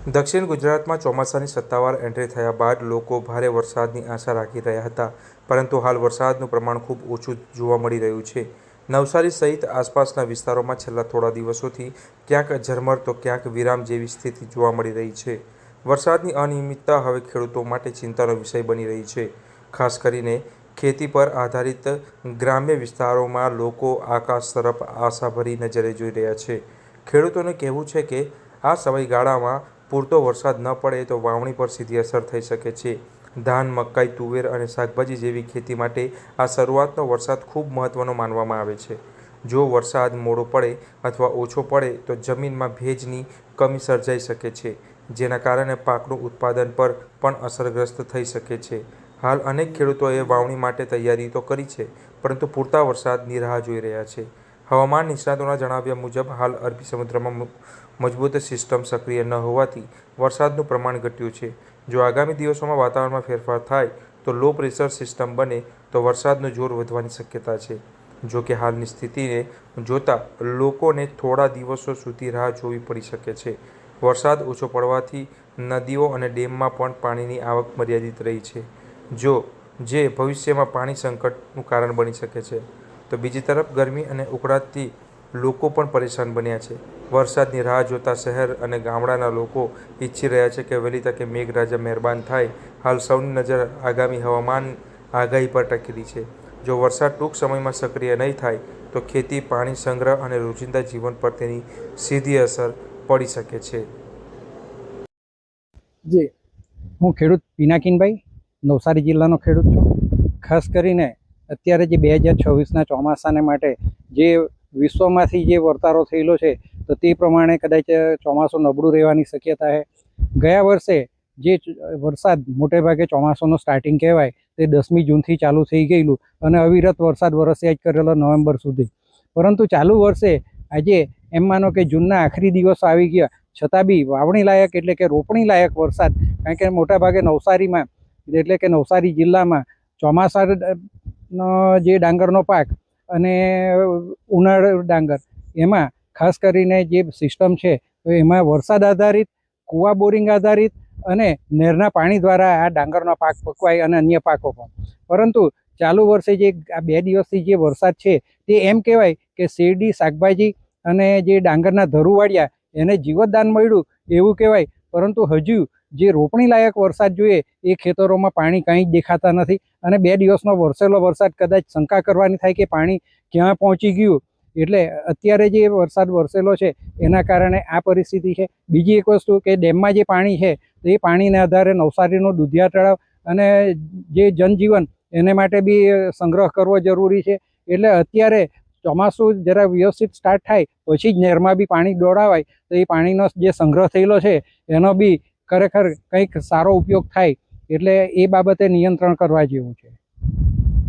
દક્ષિણ ગુજરાતમાં ચોમાસાની સત્તાવાર એન્ટ્રી થયા બાદ લોકો ભારે વરસાદની આશા રાખી રહ્યા હતા, પરંતુ હાલ વરસાદનું પ્રમાણ ખૂબ ઓછું જોવા મળી રહ્યું છે. નવસારી સહિત આસપાસના વિસ્તારોમાં છેલ્લા થોડા દિવસોથી ક્યાંક ઝરમર તો ક્યાંક વિરામ જેવી સ્થિતિ જોવા મળી રહી છે. વરસાદની અનિયમિતતા હવે ખેડૂતો માટે ચિંતાનો વિષય બની રહી છે. ખાસ કરીને ખેતી પર આધારિત ગ્રામ્ય વિસ્તારોમાં લોકો આકાશ તરફ આશાભરી નજરે જોઈ રહ્યા છે. ખેડૂતોનું કહેવું છે કે આ સમયગાળામાં પૂરતો વરસાદ ન પડે તો વાવણી પર સીધી અસર થઈ શકે છે. ધાન, મકાઈ, તુવેર અને શાકભાજી જેવી ખેતી માટે આ શરૂઆતનો વરસાદ ખૂબ મહત્વનો માનવામાં આવે છે. જો વરસાદ મોડો પડે અથવા ઓછો પડે તો જમીનમાં ભેજની કમી સર્જાઈ શકે છે, જેના કારણે પાકનું ઉત્પાદન પર પણ અસરગ્રસ્ત થઈ શકે છે. હાલ અનેક ખેડૂતોએ વાવણી માટે તૈયારી તો કરી છે, પરંતુ પૂરતા વરસાદની રાહ જોઈ રહ્યા છે. હવામાન નિષ્ણાતોના જણાવ્યા મુજબ હાલ અરબી સમુદ્રમાં મજબૂત સિસ્ટમ સક્રિય ન હોવાથી વરસાદનું પ્રમાણ ઘટ્યું છે. જો આગામી દિવસોમાં વાતાવરણમાં ફેરફાર થાય તો લો પ્રેશર સિસ્ટમ બને તો વરસાદનું જોર વધવાની શક્યતા છે. જો કે હાલની સ્થિતિને જોતા લોકોને થોડા દિવસો સુધી રાહ જોવી પડી શકે છે. વરસાદ ઓછો પડવાથી નદીઓ અને ડેમમાં પણ પાણીની આવક મર્યાદિત રહી છે, જે ભવિષ્યમાં પાણી સંકટનું કારણ બની શકે છે. તો બીજી તરફ ગરમી અને ઉકળાટથી લોકો પણ પરેશાન બન્યા છે. વરસાદની રાહ જોતા શહેર અને ગામડાના લોકો ઈચ્છી રહ્યા છે કે વહેલી તકે મેઘરાજા મહેરબાન થાય. હાલ સૌની નજર આગામી હવામાન આગાહી પર ટકેલી છે. જો વરસાદ ટૂંક સમયમાં સક્રિય નહીં થાય તો ખેતી, પાણી સંગ્રહ અને રોજિંદા જીવન પર તેની સીધી અસર પડી શકે છે. જી, હું ખેડૂત પિનાકીનભાઈ, નવસારી જિલ્લાનો ખેડૂત છું. ખાસ કરીને અત્યારે જે 2026ના ચોમાસાને માટે જે વિશ્વમાંથી જે વર્તારો થયેલો છે તો તે પ્રમાણે કદાચ ચોમાસું નબળું રહેવાની શક્યતા છે. ગયા વર્ષે જે વરસાદ મોટે ભાગે ચોમાસાનું સ્ટાર્ટિંગ કહેવાય તે 10મી જૂનથી ચાલુ થઈ ગયેલું અને અવિરત વરસાદ વરસ્યા જ કરેલો નવેમ્બર સુધી. પરંતુ ચાલુ વર્ષે આજે એમ માનો કે જૂનના આખરી દિવસો આવી ગયા છતાં બી વાવણી લાયક એટલે કે રોપણી લાયક વરસાદ, કારણ કે મોટાભાગે નવસારીમાં એટલે કે નવસારી જિલ્લામાં ચોમાસાનો જે ડાંગરનો પાક અને ઉનાળુ ડાંગર એમાં ખાસ કરીને જે સિસ્ટમ છે તો એમાં વરસાદ આધારિત, કૂવા બોરિંગ આધારિત અને નહેરના પાણી દ્વારા આ ડાંગરનો પાક પકવાય અને અન્ય પાકો પણ. પરંતુ ચાલુ વર્ષે જે આ 2 દિવસથી જે વરસાદ છે તે એમ કહેવાય કે શેરડી, શાકભાજી અને જે ડાંગરના ધરુવાળિયા એને જીવતદાન મળ્યું એવું કહેવાય. પરંતુ હજુ જે રોપણી લાયક વરસાદ જોઈએ એ ખેતરોમાં પાણી કંઈ જ દેખાતા નથી અને 2 દિવસનો વરસેલો વરસાદ કદાચ શંકા કરવાની થાય કે પાણી ક્યાં પહોંચી ગયું. એટલે અત્યારે જે વરસાદ વરસેલો છે એના કારણે આ પરિસ્થિતિ છે. બીજી એક વસ્તુ કે ડેમમાં જે પાણી છે તો એ પાણીના આધારે નવસારીનું દુધિયા તળાવ અને જે જનજીવન એને માટે બી સંગ્રહ કરવો જરૂરી છે. એટલે અત્યારે ચોમાસું જરા વ્યવસ્થિત સ્ટાર્ટ થાય પછી જ નહેરમાં બી પાણી દોડાવાય તો એ પાણીનો જે સંગ્રહ થયેલો છે એનો બી ખરેખર કંઈક સારો ઉપયોગ થાય. એટલે એ બાબતે નિયંત્રણ કરવા જેવું છે.